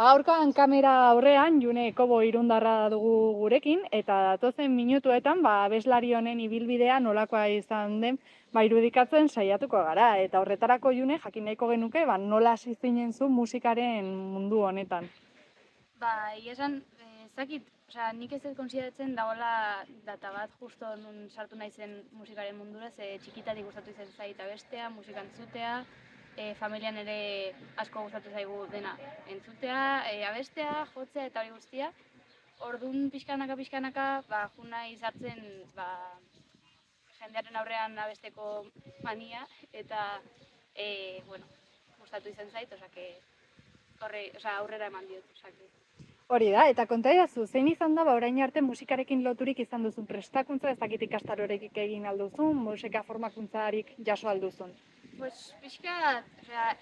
Gaurkoan kamera aurrean June Kobo irundarra dugu gurekin eta datozen minutuetan abeslari honen ibilbidea nolakoa izan den irudikatzen saiatuko gara eta horretarako June jakin nahiko genuke nola hasi zinen zu musikaren mundu honetan. Egia esan, ez dakit, nik ez dut konsideratzen dagoela data bat justo nun sartu naizen musikaren mundura, ze txikitatik gustatu izan zait abestea, musika entzutea, familian ere asko gustatu zaigu dena entzutea, abestea, jotzea eta hori guztia. Orduan pixkanaka, jun nahi sartzen jendearen aurrean abesteko mania eta gustatu izan zait, aurrera eman diot, Hori da, eta konta edazu, zein izan da orain arte musikarekin loturik izan duzun prestakuntza, ez dakit ikastarorik egin alduzun, musika formakuntzarik jaso alduzun? Pixka,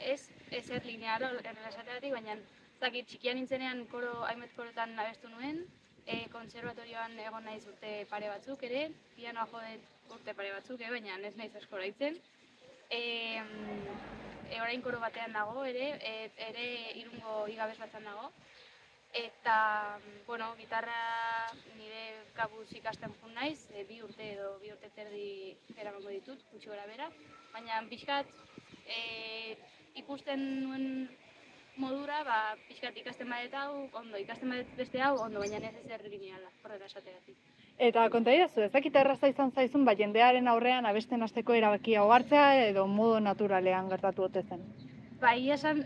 ez ez lineal erresateatik, baina ez dakit txikian nintzenean hainbat korotan abestu nuen, kontserbatorioan egon naiz urte pare batzuk ere, pianoa jodet urte pare batzuk, baina ez naiz asko oraitzen. Orain koro batean nago ere Irungo igabez batzan nago. Eta, gitarra nire kabuz ikasten jun naiz, bi urte terdi eramango ditut, gutxi gora bera. Baina pixkat ikusten nuen modura, pixkat ikasten badet hau, ondo, ikasten badet beste hau, ondo, baina ez ezer lineala, horrela esategatik. Eta konta idazu, ez dakit erraza izan zaizun, jendearen aurrean abesten hasteko erabakia hartzea edo modu naturalean gertatu ote zen? Egia esan,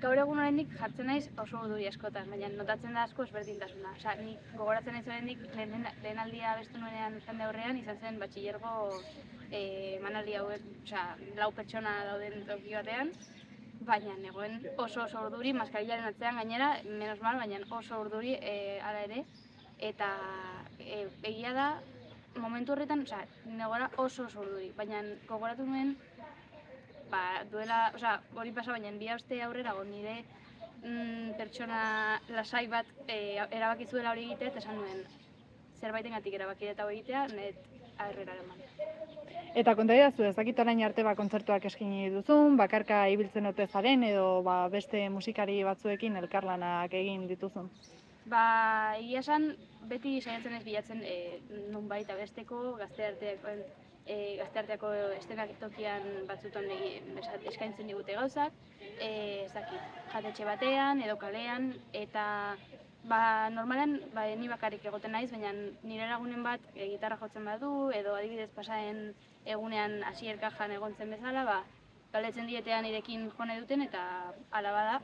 gaur egun oraindik jartzen naiz oso urduri askotan, baina notatzen da asko ezberdintasuna. Nik gogoratzen naiz oraindik lehen aldia abestu nuenean jende aurrean izan zen batxilergo emanaldi hauek, 4 pertsona dauden toki batean, baina negoen oso urduri, maskarillaren atzean gainera, menos mal, baina oso urduri hala ere, eta egia da, momentu horretan, negoela oso urduri, baina gogoratu nuen, duela, hori pasa baina bi aste aurrera nire pertsona lasai bat erabaki zuela hori egitea eta esan nuen zerbaitengatik erabaki eta hori egitea net aurrera eman. Eta konta idazu, ez dakit orain arte kontzertuak eskaini duzun, bakarka ibiltzen ote zaren edo beste musikari batzuekin elkarlanak egin dituzun? Egia esan, beti saiatzen ez bilatzen nonbait abesteko, gaztearteako estenak tokian batzutan eskaintzen digute gauzak, ez dakit, jatetxe batean edo kalean, eta normalan ni bakarrik egoten naiz, baina nire lagunen bat gitarra jotzen badu, edo adibidez pasaren egunean Asier Kajan egon zen bezala, galdetzen dietean nirekin jone duten eta hala bada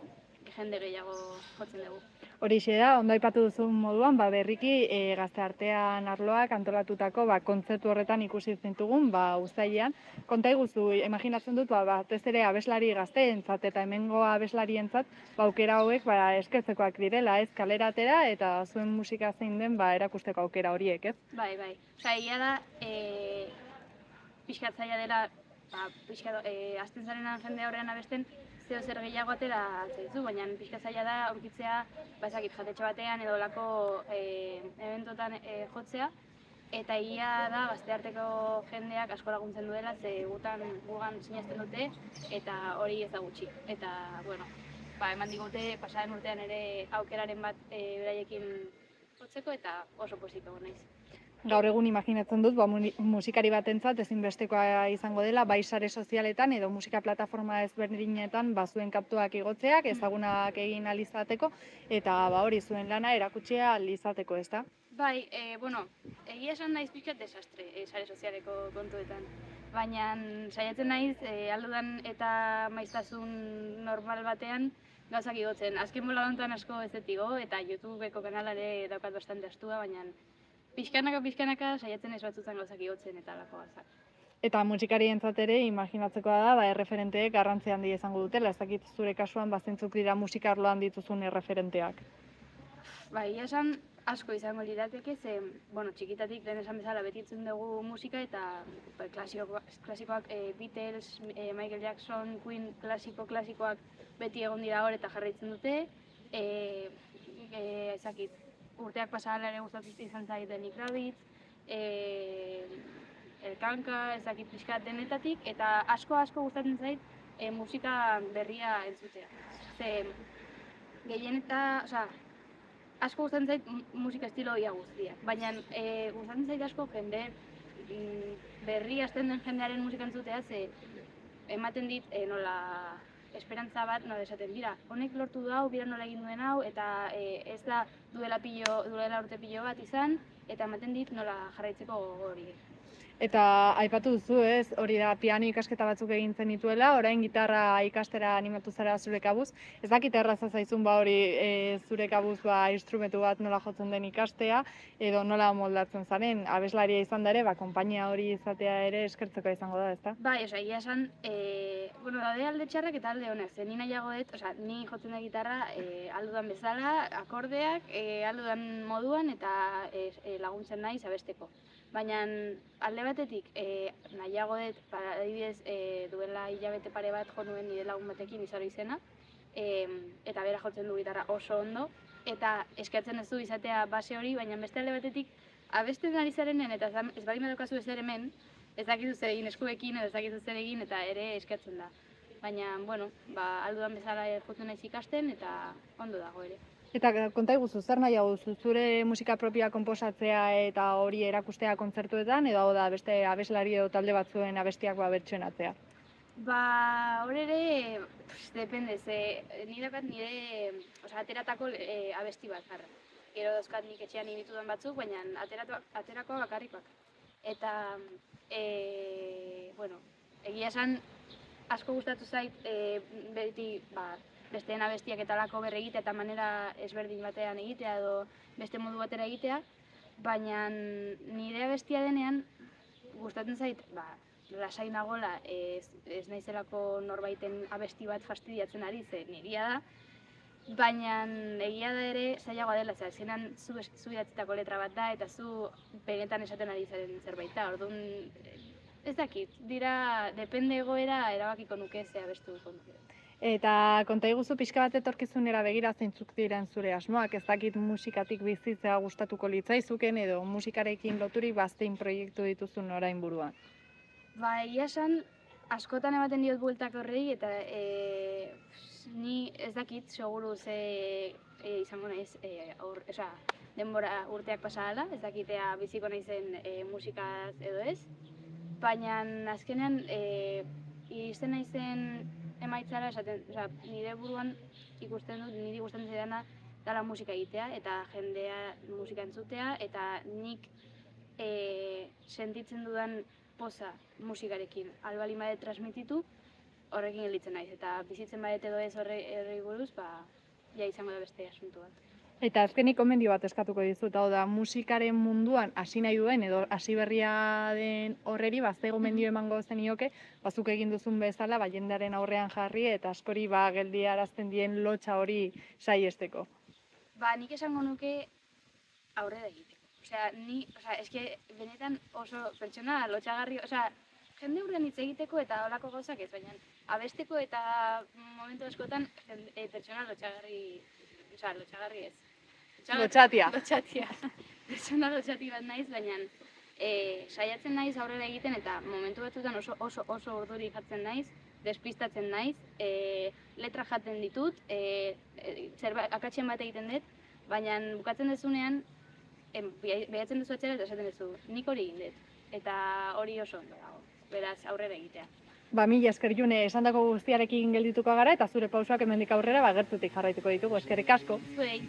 jende gehiago jotzen dugu. Horixe da, ondo aipatu duzun moduan, berriki gazteartean arloak antolatutako kontzertu horretan ikusi zintugun, uztailean. Konta iguzu, imaginatzen dut, batez ere abeslari gazteentzat eta hemengo abeslarientzat, aukera hauek eskertzekoak direla, ez kalera atera eta zuen musika zein den erakusteko aukera horiek, ez? Bai. Egia da, pixkat zaila dela, azten zarenan jende horrean abesten, zeo zer gehiago atera zaizu, baina pixka zaila da aurkitzea jatetxe batean edo olako eventotan jotzea, eta egia da gaztearteko jendeak asko laguntzen duela, ze gugan sinesten dute, eta hori ez da gutxi. Eta, eman digute pasaren urtean ere aukeraren bat beraiekin jotzeko, eta oso pozik egon naiz. Gaur egun imaginatzen dut, musikari batentzat ezinbestekoa izango dela, bai sare sozialetan edo musika plataforma ezberdinetan zuen kaptuak igotzeak, ezagunak egin alizateko, eta hori zuen lana erakutsia alizateko, ez da? Bai, egia esan naiz pixkat desastre sare sozialeko kontuetan. Baina saiatzen naiz aldudan eta maiztasun normal batean gauzak igotzen. Azken bola honetan asko ez detigo eta YouTubeko kanala ere daukat bastante astua, baina pixkanaka saiatzen ez batzutan gauzak igotzen eta alako gauzak. Eta musikarientzat ere imaginatzekoa da, erreferenteek garrantzi handi izango dutela, ez dakit zure kasuan zentzuk dira musika arloan dituzun erreferenteak. Egia esan asko izango lirateke, ze, txikitatik lehen esan bezala beti entzun dugu musika eta klasikoak Beatles, Michael Jackson, Queen, klasikoak beti egon dira hor eta jarraitzen dute. Ezakit, urteak pasahala ere gustatu izan zait Lenny Kravitz, Elkanka, ezakit pixkat denetatik, eta asko gustatzen zait musika berria entzutea. Ze gehien eta, asko gustatzen zait musika estilo ia guztiak, baina gustatzen zait asko jende berri hasten den jendearen musika entzutea, ze ematen dit nola esperantza bat, nola esaten dira, honek lortu du hau, bira nola egin duen hau, eta ez da duela urte pilo bat izan, eta ematen dit nola jarraitzeko gogo hori. Eta aipatu duzu, ez, hori da piano ikasketa batzuk egin zenituela, orain gitarra ikastera animatu zara zure kabuz. Ez dakit erraza zaizun hori zure kabuz instrumentu bat nola jotzen den ikastea, edo nola moldatzen zaren, abeslaria izan da ere, konpainia hori izatea ere eskertzeko izango da, ezta? Bai, egia esan, daude alde txarrak eta alde honek, ze ni nahiago dut, ni jotzen da gitarra aldudan bezala, akordeak, aldudan moduan eta laguntzen naiz abesteko. Baina alde batetik nahiago dut, adibidez, duela hilabete pare bat jo nuen nire lagun batekin Izaro izena, eta bera jotzen du gitarra oso ondo, eta eskatzen ez du izatea base hori, baina beste alde batetik abesten ari zarenen eta ez baldin badaukazu ezer hemen, ez dakizu zer egin eskuekin edo ez dakizu zer egin eta ere eskatzen da. Baina, aldudan bezala jotzen naiz ikasten eta ondo dago ere. Eta konta iguzu, zer nahiago duzu, zure musika propioa konposatzea eta hori erakustea kontzertuetan, edo da beste abeslari edo talde batzuen abestiak bertsonatzea? Hor ere, depende, ze nire ateratako abesti bat jarra. Gero dauzkat nik etxean ibitudan batzuk, baina aterako bakarrikoak. Eta, egia esan asko gustatu zait beti besteen abestiak eta lako berregitea eta manera ezberdin batean egitea edo beste modu batera egitea, baina nire abestia denean gustatzen zait, lasai nagola ez naizelako norbaiten abesti bat fastidiatzen ari, ze nirea da, baina egia da ere zailagoa dela, zenan zu idatzitako letra bat da eta zu benetan esaten ari zaren zerbait da, orduan ez dakit, depende egoera erabakiko nuke ze abestu nuke. Eta konta iguzu pixka bat etorkizunera begira zeintzuk diren zure asmoak, ez dakit musikatik bizitzea gustatuko litzaizuken edo musikarekin loturik zein proiektu dituzun orain buruan? Egia esan, askotan ematen diot bueltak horrei eta ni ez dakit, seguru ze izango naiz, denbora urteak pasa dela, ez dakitea biziko naizen musikaz edo ez, baina azkenean iristen naizen emaitzara, nire buruan ikusten dut, niri gustatzen zaidana dela musika egitea eta jendea musika entzutea eta nik sentitzen dudan poza musikarekin albalin badet transmititu, horrekin gelditzen naiz eta bizitzen badet edo ez horri buruz, izango da beste asuntu bat. Eta azkenik gomendio bat eskatuko dizut, hau da, musikaren munduan hasi nahi duen edo hasi berria den horreri, ze gomendio emango zenioke, bazuk egin duzun bezala, jendearen aurrean jarri eta askori geldiarazten dien lotxa hori saiesteko. Nik esango nuke aurrera egiteko. Eske benetan oso pertsona lotxagarri, jende hurren hitz egiteko eta holako gauzak ez, baina abesteko eta momentu askotan pertsona lotxagarri ez. Lotxatia. Pertsona lotxati bat naiz, baina saiatzen naiz aurrera egiten eta momentu batzuetan oso urduri jartzen naiz, despistatzen naiz, letra jaten ditut, akatsen bat egiten dut, baina bukatzen dezunean, behatzen duzu atxera eta esaten duzu, nik hori egin dut, eta hori oso ondo dago, beraz aurrera egitea. Mila esker June, esandako guztiarekin geldituko gara eta zure pausoak hemendik aurrera gertutik jarraituko ditugu, eskerrik asko. Zuei.